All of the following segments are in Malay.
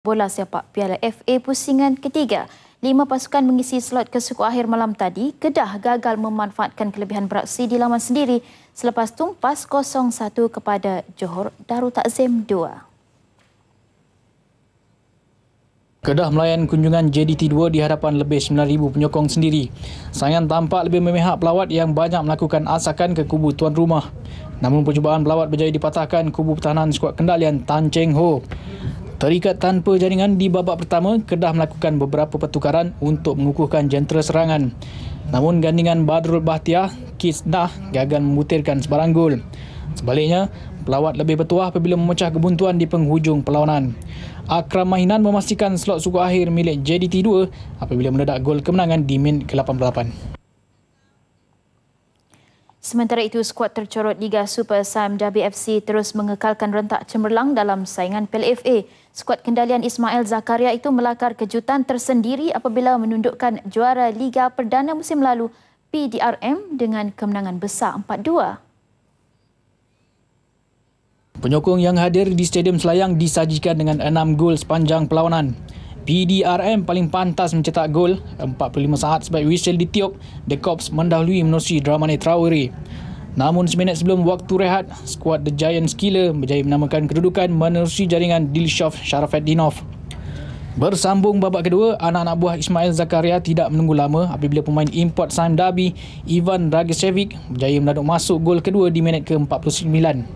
Bola sepak Piala FA pusingan ketiga. 5 pasukan mengisi slot ke suku akhir malam tadi. Kedah gagal memanfaatkan kelebihan beraksi di laman sendiri selepas tumpas 0-1 kepada Johor Darul Takzim 2. Kedah melayan kunjungan JDT2 di hadapan lebih 9,000 penyokong sendiri. Saingan tampak lebih memihak pelawat yang banyak melakukan asakan ke kubu tuan rumah. Namun percubaan pelawat berjaya dipatahkan kubu pertahanan skuad kendalian Tan Cheng Ho. Terikat tanpa jaringan di babak pertama, Kedah melakukan beberapa pertukaran untuk mengukuhkan jentera serangan. Namun gandingan Badrul Bahtiar, Kisnah gagal memutirkan sebarang gol. Sebaliknya, pelawat lebih bertuah apabila memecah kebuntuan di penghujung perlawanan. Akram Mahinan memastikan slot suku akhir milik JDT2 apabila mendadak gol kemenangan di minit ke-88. Sementara itu, skuad tercorot Liga Super Sime Derby FC terus mengekalkan rentak cemerlang dalam saingan Piala FA. Skuad kendalian Ismail Zakaria itu melakar kejutan tersendiri apabila menundukkan juara Liga Perdana musim lalu PDRM dengan kemenangan besar 4-2. Penyokong yang hadir di Stadium Selayang disajikan dengan 6 gol sepanjang perlawanan. PDRM paling pantas mencetak gol 45 saat sebab whistle ditiup, The Cops mendahului menerusi Dramane Traore. Namun seminit sebelum waktu rehat, skuad The Giants Killer berjaya menamakan kedudukan menerusi jaringan Dilshov Sharafetdinov. Bersambung babak kedua, anak-anak buah Ismail Zakaria tidak menunggu lama apabila pemain import Sime Derby Ivan Dragicevic berjaya menaduk masuk gol kedua di minit ke-49.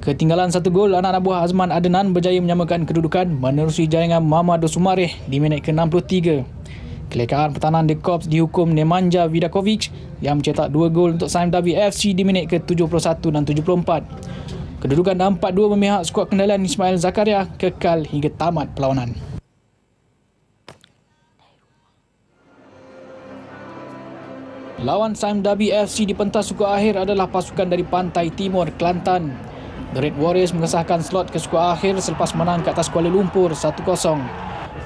Ketinggalan 1 gol, anak-anak buah Azman Adenan berjaya menyamakan kedudukan menerusi jaringan Mamadou Soumaré di minit ke-63. Kelekaan pertahanan The Cops dihukum Nemanja Vidakovic yang mencetak 2 gol untuk Sime Derby FC di minit ke-71 dan 74. Kedudukan 4-2 memihak skuad kendalian Ismail Zakaria kekal hingga tamat perlawanan. Lawan Sime Derby FC di pentas suku akhir adalah pasukan dari Pantai Timur, Kelantan. The Red Warriors mengesahkan slot ke skuad akhir selepas menang ke atas Kuala Lumpur 1-0.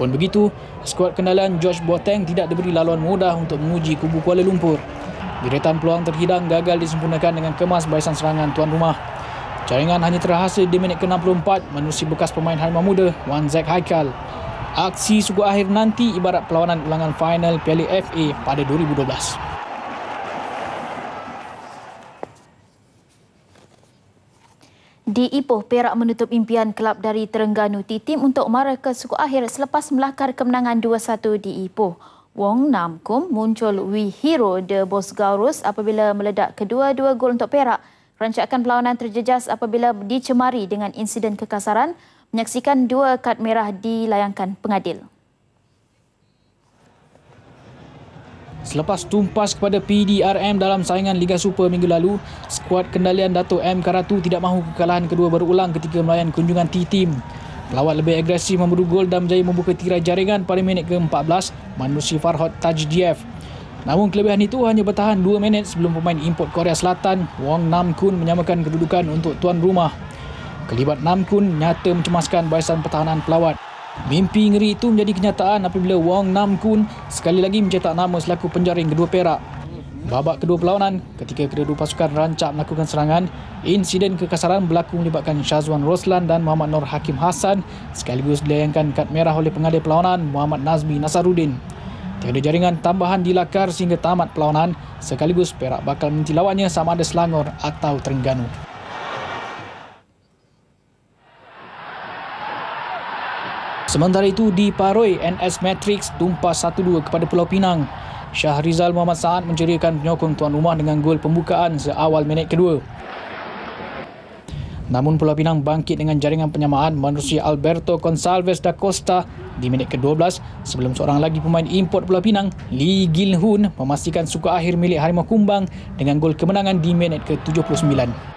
Pun begitu, skuad kendalian George Boateng tidak diberi laluan mudah untuk menguji kubu Kuala Lumpur. Deretan peluang terhidang gagal disempurnakan dengan kemas barisan serangan tuan rumah. Jaringan hanya terhasil di minit ke-64 menerusi bekas pemain Harimau Muda Wan Zek Haikal. Aksi suku akhir nanti ibarat perlawanan ulangan final Piala FA pada 2012. Di Ipoh, Perak menutup impian kelab dari Terengganu T-Team untuk mara ke suku akhir selepas melakar kemenangan 2-1 di Ipoh. Wong Nam Kum muncul hero The Bosgaurus apabila meledak kedua-dua gol untuk Perak. Rancakan perlawanan terjejas apabila dicemari dengan insiden kekasaran, menyaksikan 2 kad merah dilayangkan pengadil. Selepas tumpas kepada PDRM dalam saingan Liga Super minggu lalu, skuad kendalian Dato' M. Karatu tidak mahu kekalahan kedua berulang ketika melayan kunjungan T-Team. Pelawat lebih agresif memburu gol dan berjaya membuka tirai jaringan pada minit ke-14 menerusi Farhad Tajdiev. Namun kelebihan itu hanya bertahan 2 minit sebelum pemain import Korea Selatan, Wong Nam Kun menyamakan kedudukan untuk tuan rumah. Kelibat Nam Kun nyata mencemaskan barisan pertahanan pelawat. Mimpi ngeri itu menjadi kenyataan apabila Wong Nam Kun sekali lagi mencetak nama selaku penjaring kedua Perak. Babak kedua perlawanan, ketika kedua-dua pasukan rancak melakukan serangan, insiden kekasaran berlaku melibatkan Syazwan Roslan dan Muhammad Nur Hakim Hassan sekaligus dilayangkan kad merah oleh pengadil perlawanan Muhammad Nazmi Nasaruddin. Tiada jaringan tambahan dilakar sehingga tamat perlawanan, sekaligus Perak bakal menanti lawannya sama ada Selangor atau Terengganu. Sementara itu di Paroi, NS Matrix tumpas 1-2 kepada Pulau Pinang. Syahrizal Muhammad Saad menceriakan penyokong tuan rumah dengan gol pembukaan seawal minit kedua. Namun Pulau Pinang bangkit dengan jaringan penyamaan menerusi Alberto Gonçalves da Costa di minit ke-12 sebelum seorang lagi pemain import Pulau Pinang, Lee Gil Hun, memastikan suku akhir milik Harimau Kumbang dengan gol kemenangan di minit ke-79.